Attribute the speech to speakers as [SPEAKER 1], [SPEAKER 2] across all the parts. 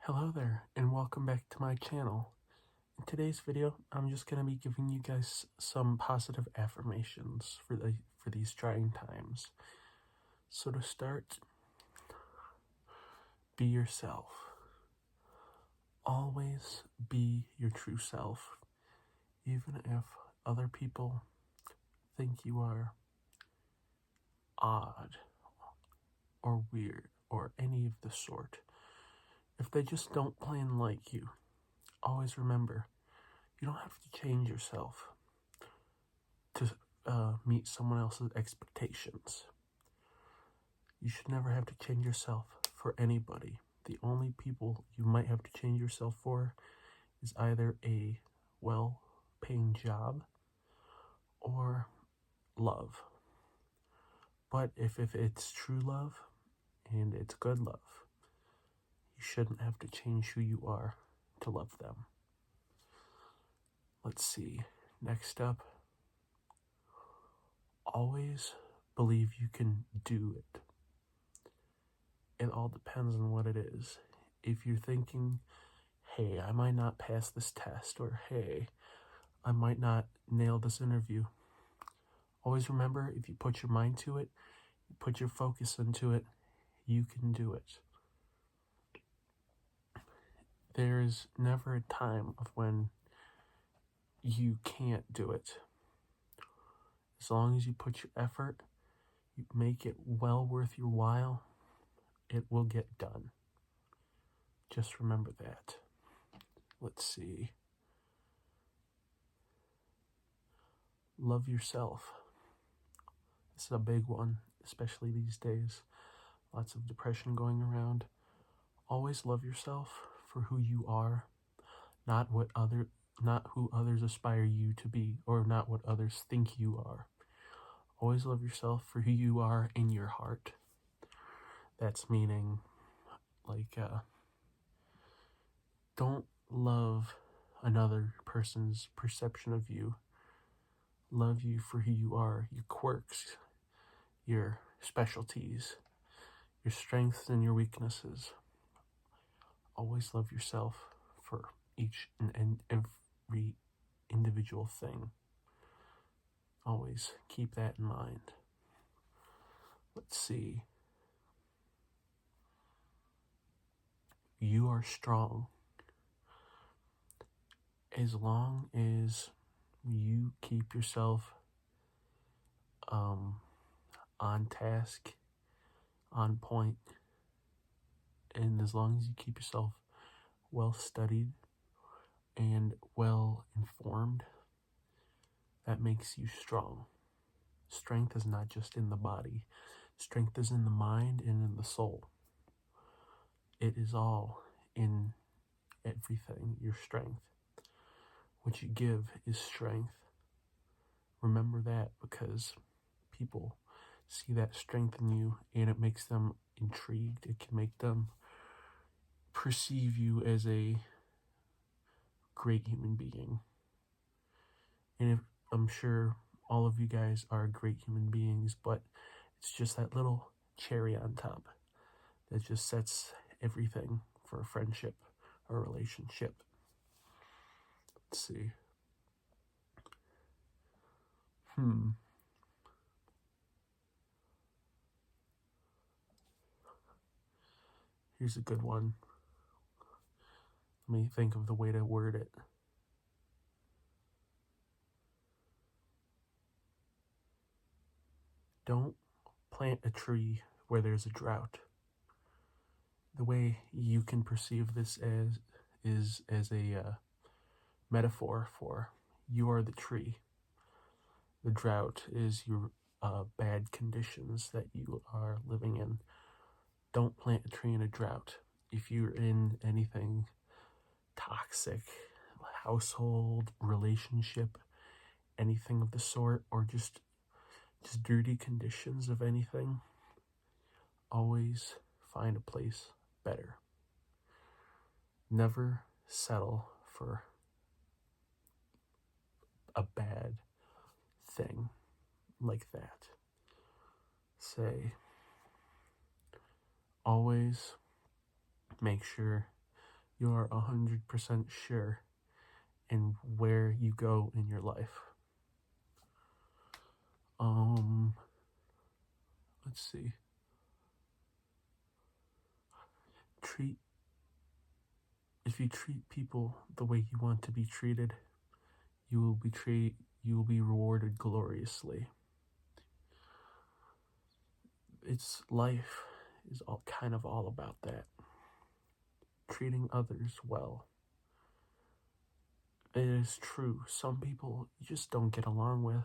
[SPEAKER 1] Hello there, and welcome back to my channel. In today's video, I'm just going to be giving you guys some positive affirmations for these trying times. So to start, be yourself. Always be your true self, even if other people think you are odd or weird or any of the sort. If they just don't plain like you, always remember, you don't have to change yourself to meet someone else's expectations. You should never have to change yourself for anybody. The only people you might have to change yourself for is either a well-paying job or love. But if it's true love and it's good love, you shouldn't have to change who you are to love them. Let's see. Next up, always believe you can do it. It all depends on what it is. If you're thinking, hey, I might not pass this test, or hey, I might not nail this interview, always remember, if you put your mind to it, you put your focus into it, you can do it. There is never a time of when you can't do it. As long as you put your effort, you make it well worth your while, it will get done. Just remember that. Let's see. Love yourself. This is a big one, especially these days. Lots of depression going around. Always love yourself for who you are, not who others aspire you to be, or not what others think you are. Always love yourself for who you are in your heart. That's meaning, don't love another person's perception of you. Love you for who you are, your quirks, your specialties, your strengths and your weaknesses. Always love yourself for each and every individual thing. Always keep that in mind. Let's see. You are strong. As long as you keep yourself on task, on point, and as long as you keep yourself well studied and well informed, that makes you strong. Strength is not just in the body. Strength is in the mind and in the soul. It is all in everything, your strength. What you give is strength. Remember that, because people see that strength in you and it makes them intrigued. It can make them perceive you as a great human being. And I'm sure all of you guys are great human beings, but it's just that little cherry on top that just sets everything for a friendship or a relationship. Let's see. Here's a good one. Let me think of the way to word it. Don't plant a tree where there's a drought. The way you can perceive this is as a metaphor for you are the tree. The drought is your bad conditions that you are living in. Don't plant a tree in a drought. If you're in anything toxic, household, relationship, anything of the sort, or just dirty conditions of anything, always find a place better. Never settle for a bad thing like that. Say, always make sure you're 100% sure in where you go in your life. Let's see. If you treat people the way you want to be treated, you will be rewarded gloriously. Life is all about that. Treating others well. It is true, some people you just don't get along with.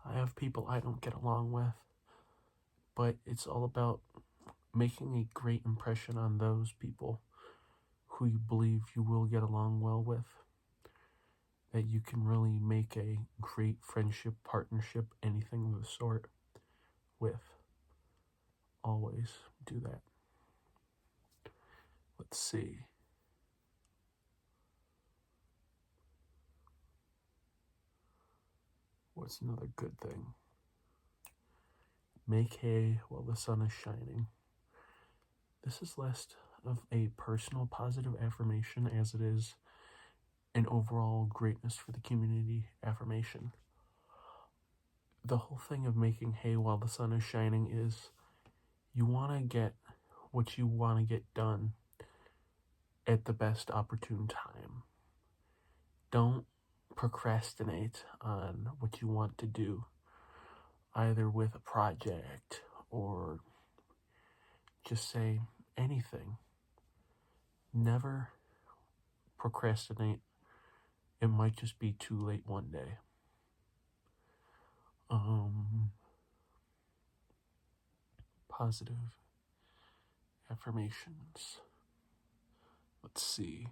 [SPEAKER 1] I have people I don't get along with, but it's all about making a great impression on those people who you believe you will get along well with, that you can really make a great friendship, partnership, anything of the sort with. Always do that. Let's see. What's another good thing? Make hay while the sun is shining. This is less of a personal positive affirmation as it is an overall greatness for the community affirmation. The whole thing of making hay while the sun is shining is you want to get what you want to get done at the best opportune time. Don't procrastinate on what you want to do, either with a project or just say anything. Never procrastinate. It might just be too late one day. Positive affirmations. Let's see.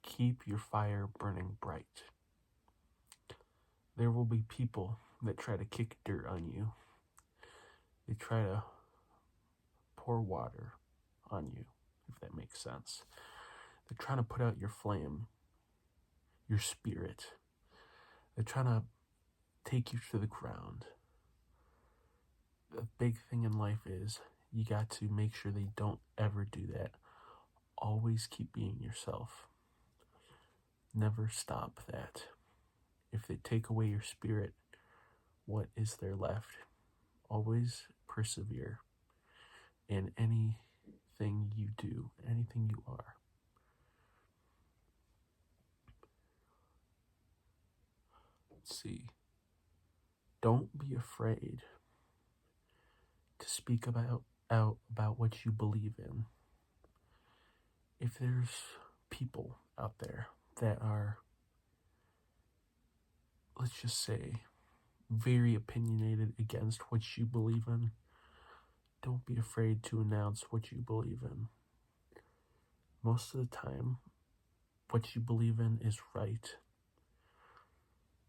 [SPEAKER 1] Keep your fire burning bright. There will be people that try to kick dirt on you. They try to pour water on you, if that makes sense. They're trying to put out your flame, your spirit. They're trying to take you to the ground. The big thing in life is you got to make sure they don't ever do that. Always keep being yourself. Never stop that. If they take away your spirit, what is there left? Always persevere in anything you do, anything you are. Let's see. Don't be afraid to speak out about what you believe in. If there's people out there that are, let's just say, very opinionated against what you believe in, don't be afraid to announce what you believe in. Most of the time, what you believe in is right.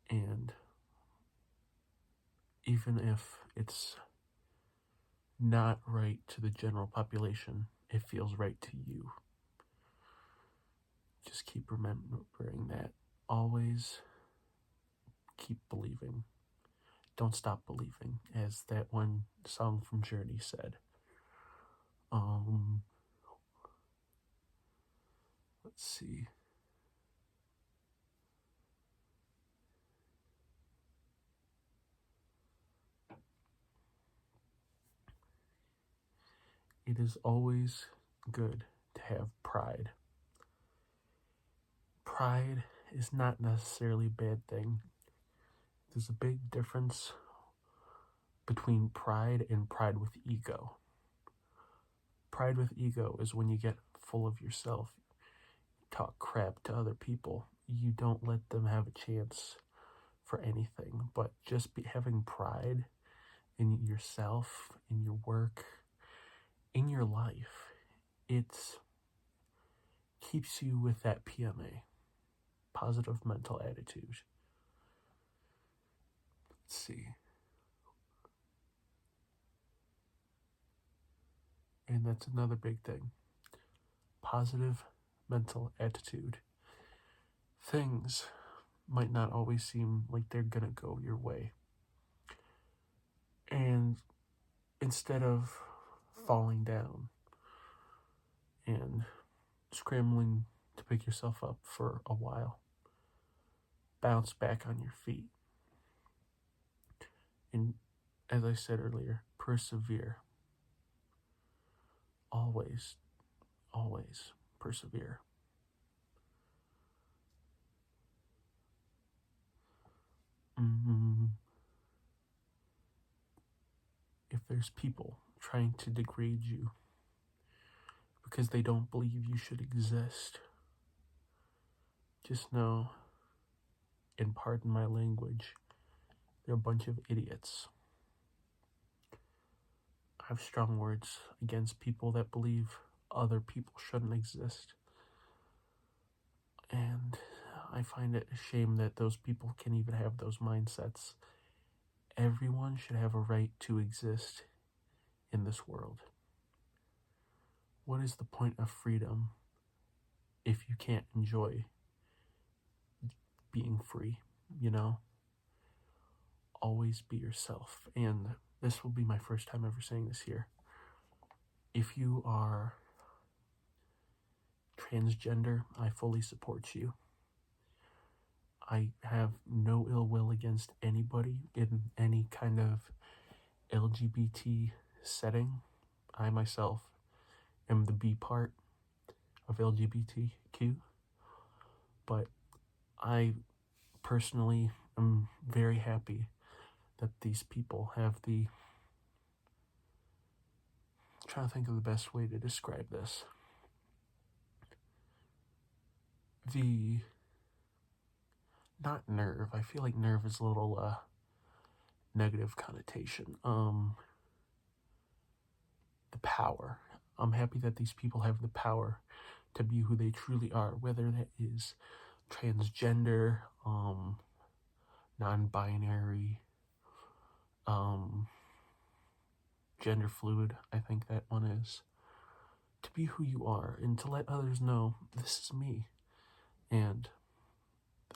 [SPEAKER 1] And even if it's not right to the general population, it feels right to you. Just keep remembering that. Always keep believing. Don't stop believing, as that one song from Journey said. Let's see. It is always good to have pride. Pride is not necessarily a bad thing. There's a big difference between pride and pride with ego. Pride with ego is when you get full of yourself, talk crap to other people. You don't let them have a chance for anything, but just having pride in yourself, in your work, in your life, it keeps you with that PMA, positive mental attitude. Let's see. And that's another big thing. Positive mental attitude. Things might not always seem like they're gonna go your way. And instead of falling down and scrambling to pick yourself up for a while, bounce back on your feet. And as I said earlier, persevere. Always, always persevere. If there's people trying to degrade you because they don't believe you should exist, just know, and pardon my language, they're a bunch of idiots. I have strong words against people that believe other people shouldn't exist. And I find it a shame that those people can even have those mindsets. Everyone should have a right to exist in this world. What is the point of freedom if you can't enjoy being free, you know? Always be yourself. And this will be my first time ever saying this here. If you are transgender, I fully support you. I have no ill will against anybody in any kind of LGBT setting. I myself am the B part of LGBTQ, but I personally am very happy that these people have I'm trying to think of the best way to describe this. Not nerve. I feel like nerve is a little negative connotation. The power. I'm happy that these people have the power to be who they truly are, whether that is transgender, non-binary, gender fluid, I think that one is. To be who you are and to let others know this is me and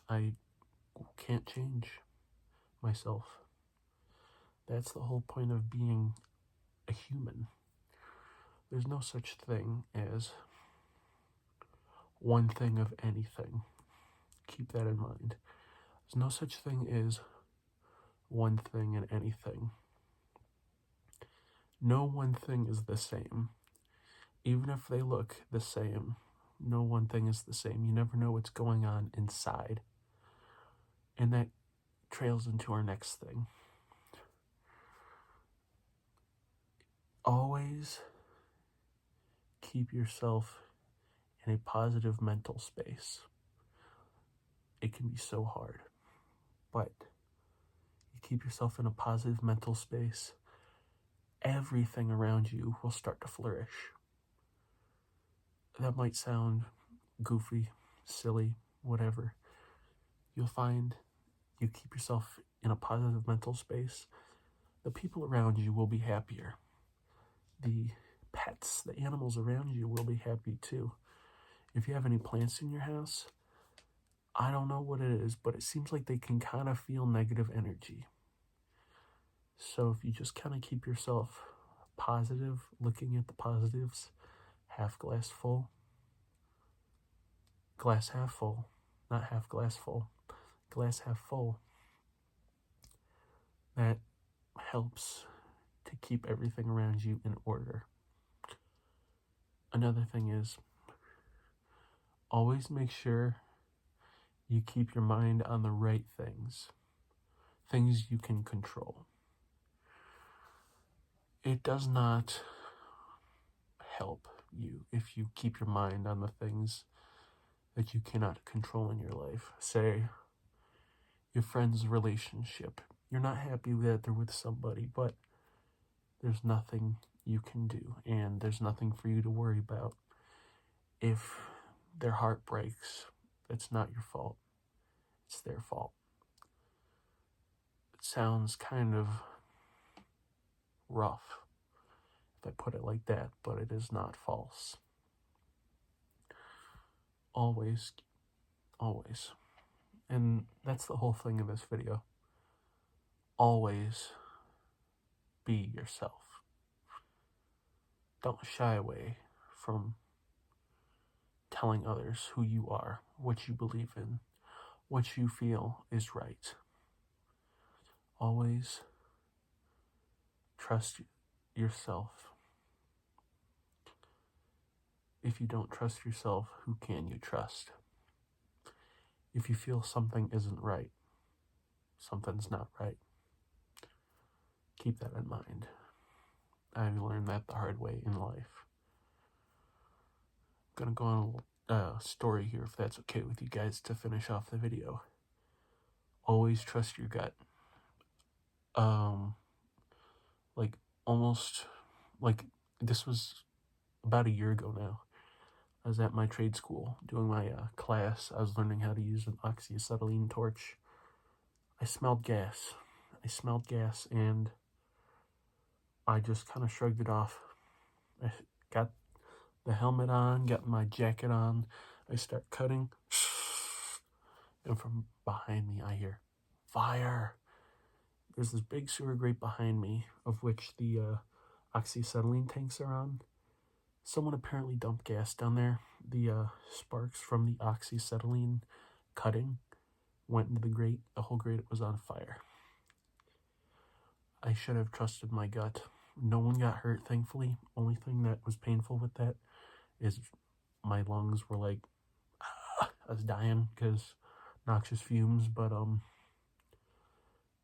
[SPEAKER 1] I can't change myself. That's the whole point of being a human. There's no such thing as one thing of anything. Keep that in mind. There's no such thing as one thing in anything. No one thing is the same. Even if they look the same, no one thing is the same. You never know what's going on inside. And that trails into our next thing. Always keep yourself in a positive mental space. It can be so hard, but you keep yourself in a positive mental space, everything around you will start to flourish. That might sound goofy, silly, whatever. You'll find you keep yourself in a positive mental space, the people around you will be happier. The pets, the animals around you will be happy too. If you have any plants in your house, I don't know what it is, but it seems like they can kind of feel negative energy. So if you just kind of keep yourself positive, looking at the positives, half glass full, glass half full, not half glass full, glass half full, that helps to keep everything around you in order. Another thing is, always make sure you keep your mind on the right things you can control. It does not help you if you keep your mind on the things that you cannot control in your life. Say, your friend's relationship. You're not happy that they're with somebody, but there's nothing you can do, and there's nothing for you to worry about. If their heart breaks, it's not your fault. It's their fault. It sounds kind of rough if I put it like that, but it is not false. Always, always. And that's the whole thing of this video. Always be yourself. don't shy away from telling others who you are, what you believe in, what you feel is right. Always trust yourself. If you don't trust yourself, who can you trust? If you feel something isn't right, something's not right. Keep that in mind. I've learned that the hard way in life. I'm gonna go on a story here, if that's okay with you guys, to finish off the video. Always trust your gut. Like almost like this was about a year ago now. I was at my trade school doing my class. I was learning how to use an oxyacetylene torch. I smelled gas. And I just kind of shrugged it off. I got the helmet on, got my jacket on. I start cutting. And from behind me, I hear fire. There's this big sewer grate behind me, of which the oxyacetylene tanks are on. Someone apparently dumped gas down there. The sparks from the oxyacetylene cutting went into the grate. The whole grate was on fire. I should have trusted my gut. No one got hurt, thankfully. Only thing that was painful with that is my lungs were like, I was dying because noxious fumes. But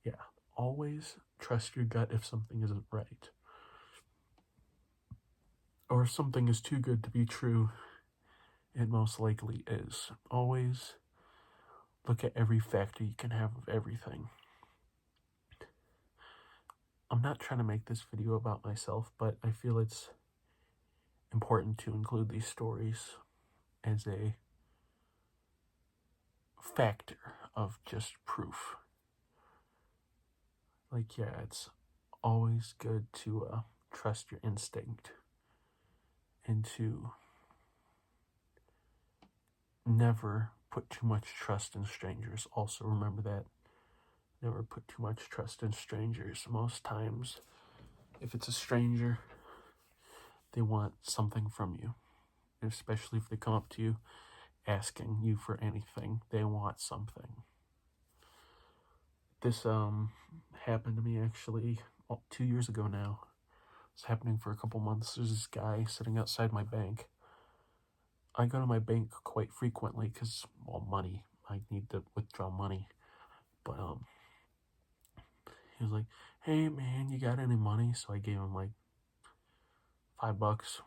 [SPEAKER 1] yeah, always trust your gut if something isn't right, or if something is too good to be true. It most likely is. Always look at every factor you can have of everything. I'm not trying to make this video about myself, but I feel it's important to include these stories as a factor of just proof. Like, yeah, it's always good to trust your instinct and to never put too much trust in strangers. Also remember that. Never put too much trust in strangers. Most times, if it's a stranger, they want something from you. Especially if they come up to you asking you for anything, they want something. This happened to me actually 2 years ago now. It's happening for a couple months. There's this guy sitting outside my bank. I go to my bank quite frequently because, well, money. I need to withdraw money. But he was like, "Hey man, you got any money?" So I gave him like $5.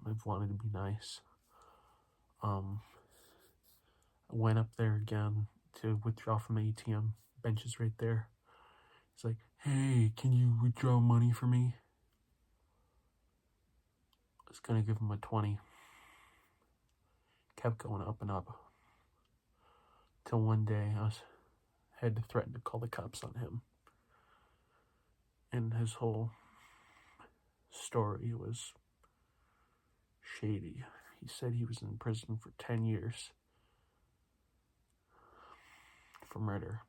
[SPEAKER 1] I've wanted to be nice. I went up there again to withdraw from the ATM. Bench is right there. He's like, "Hey, can you withdraw money for me?" I was gonna give him a 20. Kept going up and up. Till one day I had to threaten to call the cops on him. And his whole story was shady. He said he was in prison for 10 years for murder.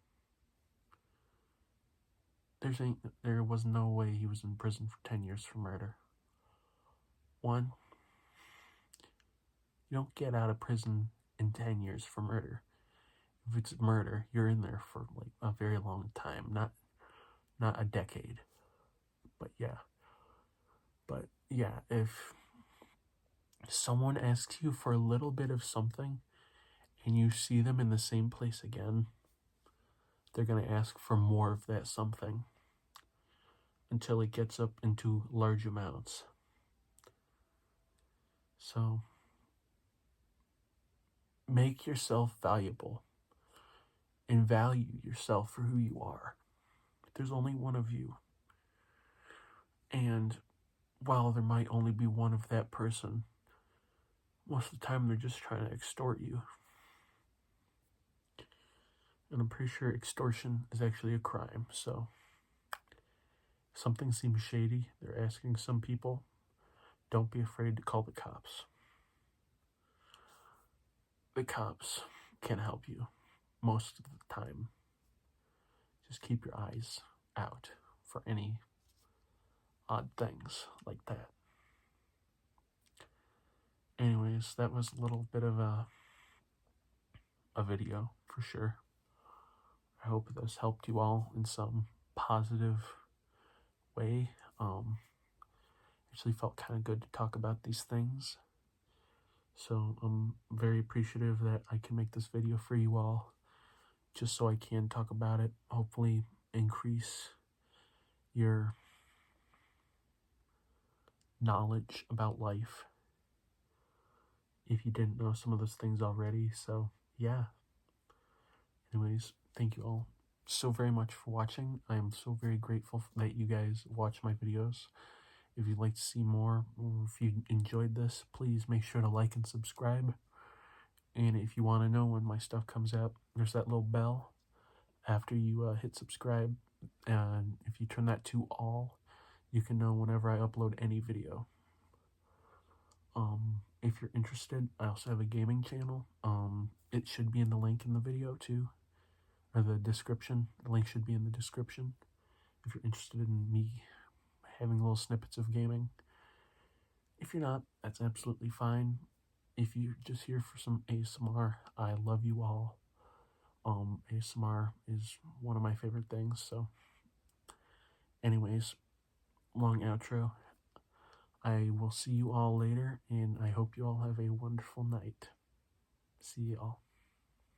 [SPEAKER 1] There was no way he was in prison for 10 years for murder. One, you don't get out of prison in 10 years for murder. If it's murder, you're in there for like a very long time, not a decade. But yeah, if someone asks you for a little bit of something and you see them in the same place again, they're going to ask for more of that something until it gets up into large amounts. So make yourself valuable and value yourself for who you are. There's only one of you. And while there might only be one of that person, most of the time they're just trying to extort you. And I'm pretty sure extortion is actually a crime. So if something seems shady, they're asking some people, don't be afraid to call the cops. The cops can help you most of the time. Just keep your eyes out for any odd things like that. anyways, that was a little bit of a video for sure. I hope this helped you all in some positive way. Actually felt kind of good to talk about these things. So I'm very appreciative that I can make this video for you all, just so I can talk about it, hopefully increase your knowledge about life if you didn't know some of those things already. So yeah, anyways, thank you all so very much for watching. I am so very grateful that you guys watch my videos. If you'd like to see more, or if you enjoyed this, please make sure to like and subscribe. And if you want to know when my stuff comes out, there's that little bell after you hit subscribe. And if you turn that to all, you can know whenever I upload any video. If you're interested, I also have a gaming channel. It should be in the link in the video too, or the description. The link should be in the description if you're interested in me having little snippets of gaming. If you're not, that's absolutely fine. If you're just here for some ASMR, I love you all. ASMR is one of my favorite things. So anyways, long outro. I will see you all later, and I hope you all have a wonderful night. See you all.